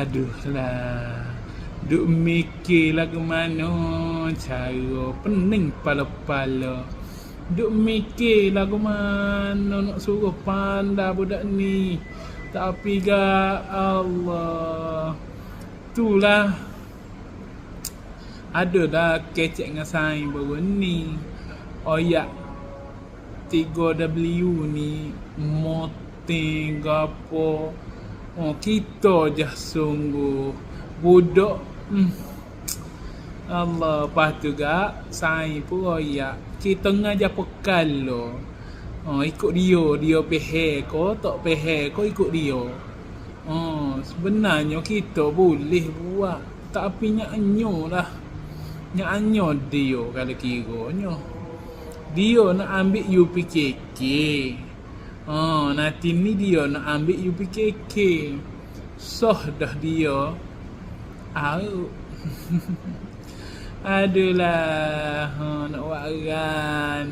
Aduh lah. Duk mikir lah ke mana cara. Pening pala-pala. Duk mikir lah ke mana nak suruh pandai budak ni. Tapi gak Allah. Itulah. Ada dah kecek dengan saing baru ni. Oyak 3W ni moting gapo. Oh, kita je sungguh budak. Allah, lepas tu gak saing pun royak. Kita ngajar pekal lo. Oh, ikut dia pehe ko, tak pehe ko ikut dia. Oh, sebenarnya kita boleh buat, tapi nyanyo lah. Nyanyo dia kalau kiranya. Dia nak ambil UPKK. Oh, nanti ni dia nak ambil UPKK. Soh dah dia. Au. Adulah, nak buat ran.